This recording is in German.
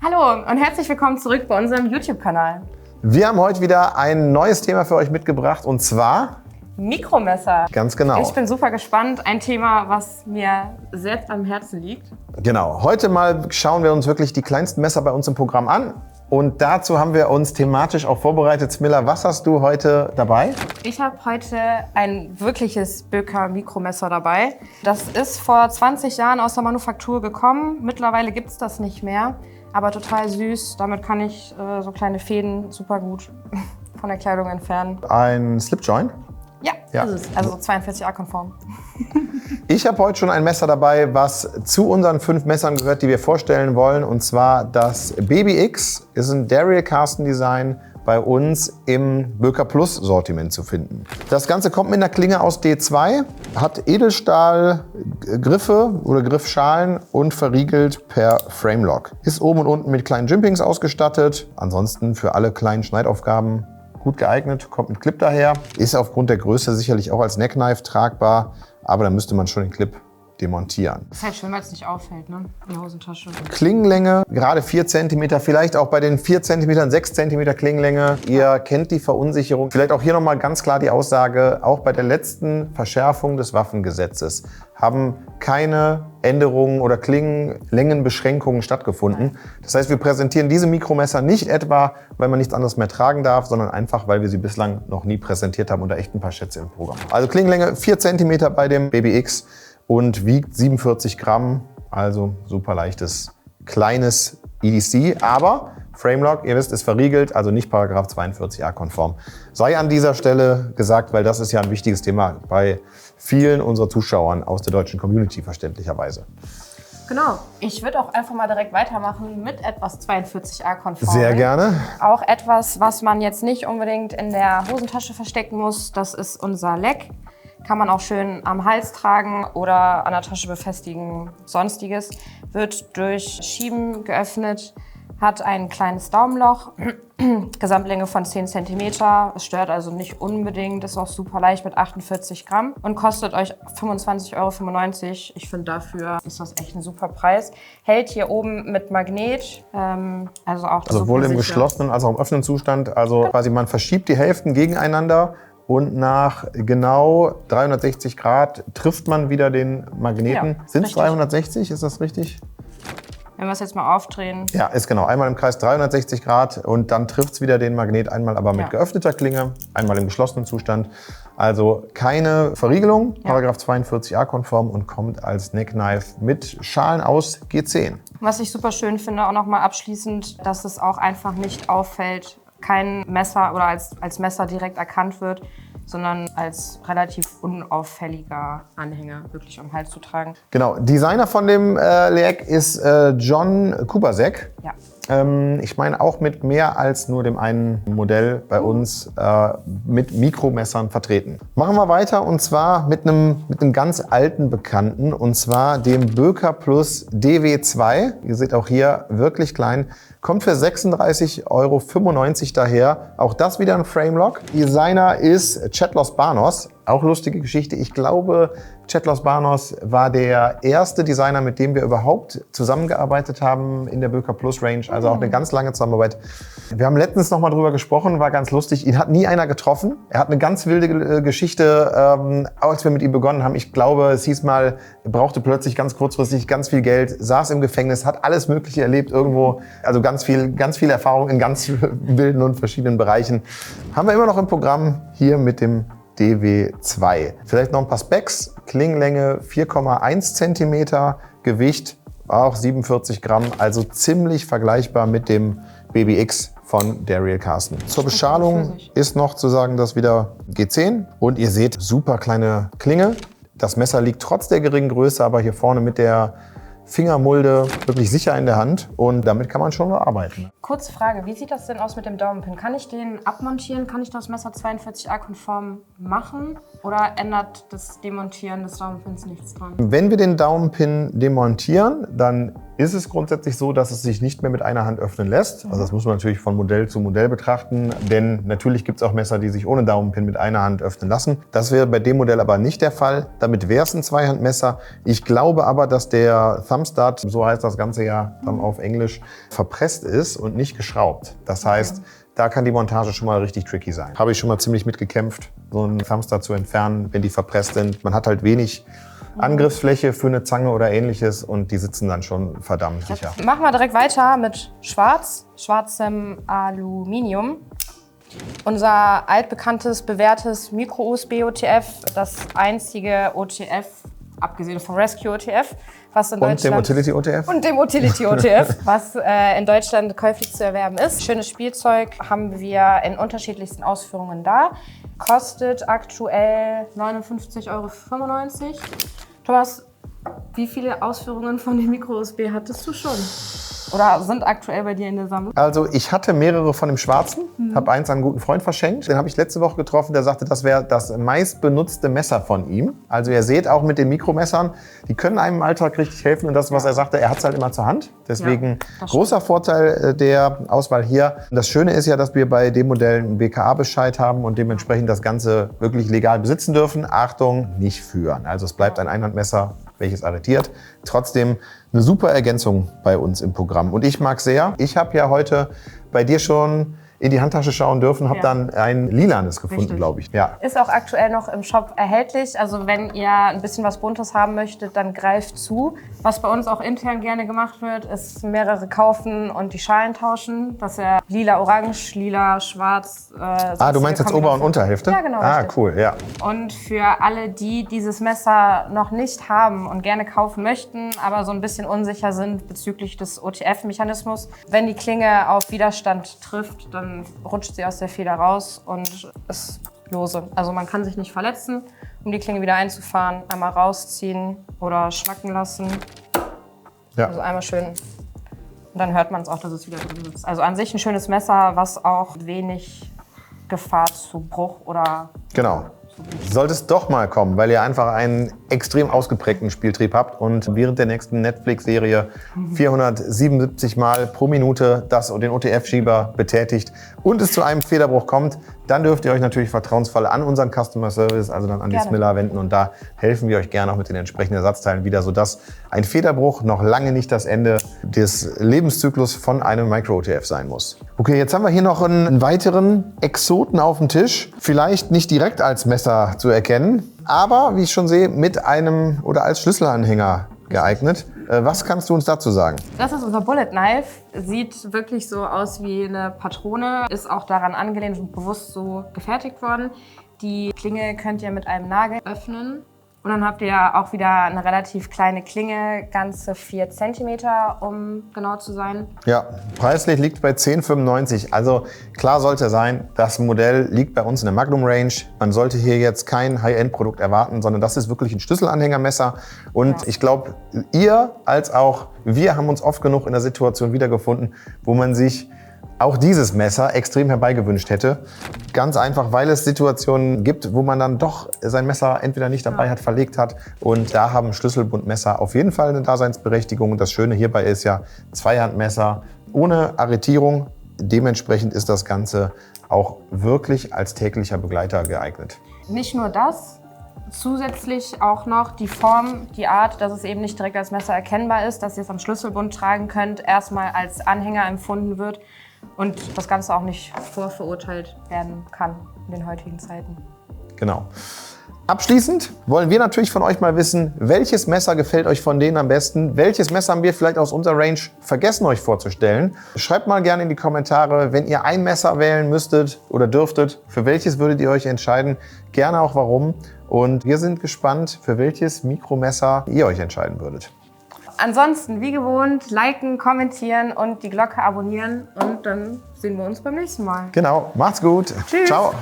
Hallo und herzlich willkommen zurück bei unserem YouTube-Kanal. Wir haben heute wieder ein neues Thema für euch mitgebracht und zwar Mikromesser. Ganz genau. Ich bin super gespannt. Ein Thema, was mir sehr am Herzen liegt. Genau. Heute mal schauen wir uns wirklich die kleinsten Messer bei uns im Programm an. Und dazu haben wir uns thematisch auch vorbereitet. Smilla, was hast du heute dabei? Ich habe heute ein wirkliches Böker Mikromesser dabei. Das ist vor 20 Jahren aus der Manufaktur gekommen. Mittlerweile gibt es das nicht mehr. Aber total süß. Damit kann ich so kleine Fäden super gut von der Kleidung entfernen. Ein Slipjoint? Ja, ist es. Also 42A-konform. Ich habe heute schon ein Messer dabei, was zu unseren 5 Messern gehört, die wir vorstellen wollen. Und zwar das Baby X ist ein Daryl Karsten Design bei uns im Böker Plus Sortiment zu finden. Das Ganze kommt mit einer Klinge aus D2, hat Edelstahlgriffe oder Griffschalen und verriegelt per Framelock. Ist oben und unten mit kleinen Jimpings ausgestattet. Ansonsten für alle kleinen Schneidaufgaben gut geeignet, kommt mit Clip daher. Ist aufgrund der Größe sicherlich auch als Neckknife tragbar, aber da müsste man schon den Clip demontieren. Ist halt schön, weil es nicht auffällt, ne? In der Hosentasche. Klingenlänge, gerade 4 cm, vielleicht auch bei den 4 cm, 6 cm Klingenlänge. Ihr kennt die Verunsicherung. Vielleicht auch hier nochmal ganz klar die Aussage, auch bei der letzten Verschärfung des Waffengesetzes haben keine Änderungen oder Klingenlängenbeschränkungen stattgefunden. Das heißt, wir präsentieren diese Mikromesser nicht etwa, weil man nichts anderes mehr tragen darf, sondern einfach, weil wir sie bislang noch nie präsentiert haben und da echt ein paar Schätze im Programm. Also Klingenlänge 4 cm bei dem Baby X und wiegt 47 Gramm, also super leichtes, kleines EDC, aber Framelock, ihr wisst, ist verriegelt, also nicht Paragraph 42a konform. Sei an dieser Stelle gesagt, weil das ist ja ein wichtiges Thema bei vielen unserer Zuschauern aus der deutschen Community verständlicherweise. Genau. Ich würde auch einfach mal direkt weitermachen mit etwas 42a-konform. Sehr gerne. Auch etwas, was man jetzt nicht unbedingt in der Hosentasche verstecken muss. Das ist unser Leck. Kann man auch schön am Hals tragen oder an der Tasche befestigen. Sonstiges wird durch Schieben geöffnet, hat ein kleines Daumenloch, Gesamtlänge von 10 cm. Es stört also nicht unbedingt, ist auch super leicht mit 48 Gramm und kostet euch 25,95 €. Ich finde, dafür ist das echt ein super Preis. Hält hier oben mit Magnet, also auch sowohl im geschlossenen als auch im offenen Zustand. Also quasi man verschiebt die Hälften gegeneinander. Und nach genau 360 Grad trifft man wieder den Magneten. Ja, sind es 360, ist das richtig? Wenn wir es jetzt mal aufdrehen. Ja, ist genau. Einmal im Kreis 360 Grad und dann trifft es wieder den Magnet. Einmal aber mit geöffneter Klinge, einmal im geschlossenen Zustand. Also keine Verriegelung, Paragraph 42a konform und kommt als Neckknife mit Schalen aus G10. Was ich super schön finde, auch nochmal abschließend, dass es auch einfach nicht auffällt, kein Messer oder als Messer direkt erkannt wird, sondern als relativ unauffälliger Anhänger wirklich am Hals zu tragen. Genau, Designer von dem Leck ist John Kubasek. Ja. Ich meine auch mit mehr als nur dem einen Modell bei uns mit Mikromessern vertreten. Machen wir weiter und zwar mit einem ganz alten Bekannten und zwar dem Böker Plus DW2. Ihr seht auch hier wirklich klein. Kommt für 36,95 € daher. Auch das wieder ein Framelock. Designer ist Chetlos Banos. Auch lustige Geschichte. Ich glaube, Chetlos Banos war der erste Designer, mit dem wir überhaupt zusammengearbeitet haben in der Böker Plus Range. Also auch eine ganz lange Zusammenarbeit. Wir haben letztens noch mal drüber gesprochen, war ganz lustig. Ihn hat nie einer getroffen. Er hat eine ganz wilde Geschichte, als wir mit ihm begonnen haben. Ich glaube, es hieß mal, er brauchte plötzlich ganz kurzfristig ganz viel Geld, saß im Gefängnis, hat alles Mögliche erlebt irgendwo. Also ganz viel Erfahrung in ganz wilden und verschiedenen Bereichen. Haben wir immer noch im Programm hier mit dem DW2. Vielleicht noch ein paar Specs. Klingenlänge 4,1 cm, Gewicht auch 47 Gramm, also ziemlich vergleichbar mit dem Baby X von Daryl Karsten. Zur Beschalung ist noch zu sagen, dass wieder G10 und ihr seht, super kleine Klinge. Das Messer liegt trotz der geringen Größe aber hier vorne mit der Fingermulde wirklich sicher in der Hand und damit kann man schon arbeiten. Kurze Frage, wie sieht das denn aus mit dem Daumenpin? Kann ich den abmontieren? Kann ich das Messer 42a konform machen? Oder ändert das Demontieren des Daumenpins nichts dran? Wenn wir den Daumenpin demontieren, dann ist es grundsätzlich so, dass es sich nicht mehr mit einer Hand öffnen lässt. Also das muss man natürlich von Modell zu Modell betrachten, denn natürlich gibt es auch Messer, die sich ohne Daumenpin mit einer Hand öffnen lassen. Das wäre bei dem Modell aber nicht der Fall. Damit wäre es ein Zweihandmesser. Ich glaube aber, dass der Thumbstud, so heißt das Ganze ja dann auf Englisch, verpresst ist und nicht geschraubt. Das heißt, da kann die Montage schon mal richtig tricky sein. Habe ich schon mal ziemlich mitgekämpft, so einen Thumbstud zu entfernen, wenn die verpresst sind. Man hat halt wenig Angriffsfläche für eine Zange oder ähnliches und die sitzen dann schon verdammt sicher. Machen wir direkt weiter mit schwarzem Aluminium. Unser altbekanntes, bewährtes Micro-USB-OTF, das einzige OTF, abgesehen vom Rescue-OTF, was in Deutschland... Und dem Utility-OTF? Und dem Utility-OTF, was in Deutschland käuflich zu erwerben ist. Schönes Spielzeug haben wir in unterschiedlichsten Ausführungen da. Kostet aktuell 59,95 €. Thomas, wie viele Ausführungen von dem Micro-USB hattest du schon? Oder sind aktuell bei dir in der Sammlung? Also ich hatte mehrere von dem schwarzen, habe eins an einen guten Freund verschenkt. Den habe ich letzte Woche getroffen, der sagte, das wäre das meistbenutzte Messer von ihm. Also ihr seht auch mit den Mikromessern, die können einem im Alltag richtig helfen. Und das, was er sagte, er hat es halt immer zur Hand. Deswegen großer Vorteil der Auswahl hier. Das Schöne ist ja, dass wir bei den Modellen einen BKA-Bescheid haben und dementsprechend das Ganze wirklich legal besitzen dürfen. Achtung, nicht führen. Also es bleibt ein Einhandmesser, welches arretiert. Trotzdem eine super Ergänzung bei uns im Programm. Und ich mag sehr. Ich habe ja heute bei dir schon in die Handtasche schauen dürfen, habe dann ein lilanes gefunden, glaube ich. Ja. Ist auch aktuell noch im Shop erhältlich. Also wenn ihr ein bisschen was Buntes haben möchtet, dann greift zu. Was bei uns auch intern gerne gemacht wird, ist mehrere kaufen und die Schalen tauschen. Dass er lila-orange, lila-schwarz... du meinst jetzt Ober- und Unterhälfte? Ja, genau. Richtig. Cool, ja. Und für alle, die dieses Messer noch nicht haben und gerne kaufen möchten, aber so ein bisschen unsicher sind bezüglich des OTF-Mechanismus, wenn die Klinge auf Widerstand trifft, dann rutscht sie aus der Feder raus und ist lose. Also man kann sich nicht verletzen. Um die Klinge wieder einzufahren, einmal rausziehen oder schnacken lassen. Ja. Also einmal schön. Und dann hört man es auch, dass es wieder drin ist. Also an sich ein schönes Messer, was auch wenig Gefahr zu Bruch oder... Genau. Sollte es doch mal kommen, weil ihr einfach einen extrem ausgeprägten Spieltrieb habt und während der nächsten Netflix-Serie 477 Mal pro Minute den OTF-Schieber betätigt und es zu einem Federbruch kommt, dann dürft ihr euch natürlich vertrauensvoll an unseren Customer Service, also dann an die Smiller wenden und da helfen wir euch gerne auch mit den entsprechenden Ersatzteilen wieder, sodass ein Federbruch noch lange nicht das Ende des Lebenszyklus von einem Micro-OTF sein muss. Okay, jetzt haben wir hier noch einen weiteren Exoten auf dem Tisch. Vielleicht nicht direkt als Messer zu erkennen, aber wie ich schon sehe, mit einem oder als Schlüsselanhänger geeignet. Was kannst du uns dazu sagen? Das ist unser Bullet Knife. Sieht wirklich so aus wie eine Patrone. Ist auch daran angelehnt und bewusst so gefertigt worden. Die Klinge könnt ihr mit einem Nagel öffnen. Und dann habt ihr auch wieder eine relativ kleine Klinge, ganze 4 cm, um genau zu sein. Ja, preislich liegt bei 10,95 €. Also klar sollte sein, das Modell liegt bei uns in der Magnum Range. Man sollte hier jetzt kein High-End-Produkt erwarten, sondern das ist wirklich ein Schlüsselanhängermesser. Und ich glaube, ihr als auch wir haben uns oft genug in der Situation wiedergefunden, wo man sich auch dieses Messer extrem herbeigewünscht hätte. Ganz einfach, weil es Situationen gibt, wo man dann doch sein Messer entweder nicht dabei hat, verlegt hat. Und da haben Schlüsselbundmesser auf jeden Fall eine Daseinsberechtigung. Und das Schöne hierbei ist ja Zweihandmesser ohne Arretierung. Dementsprechend ist das Ganze auch wirklich als täglicher Begleiter geeignet. Nicht nur das, zusätzlich auch noch die Form, die Art, dass es eben nicht direkt als Messer erkennbar ist, dass ihr es am Schlüsselbund tragen könnt, erstmal als Anhänger empfunden wird. Und das Ganze auch nicht vorverurteilt werden kann in den heutigen Zeiten. Genau. Abschließend wollen wir natürlich von euch mal wissen, welches Messer gefällt euch von denen am besten? Welches Messer haben wir vielleicht aus unserer Range vergessen euch vorzustellen? Schreibt mal gerne in die Kommentare, wenn ihr ein Messer wählen müsstet oder dürftet, für welches würdet ihr euch entscheiden? Gerne auch warum. Und wir sind gespannt, für welches Mikromesser ihr euch entscheiden würdet. Ansonsten, wie gewohnt, liken, kommentieren und die Glocke abonnieren. Und dann sehen wir uns beim nächsten Mal. Genau, macht's gut. Tschüss. Ciao.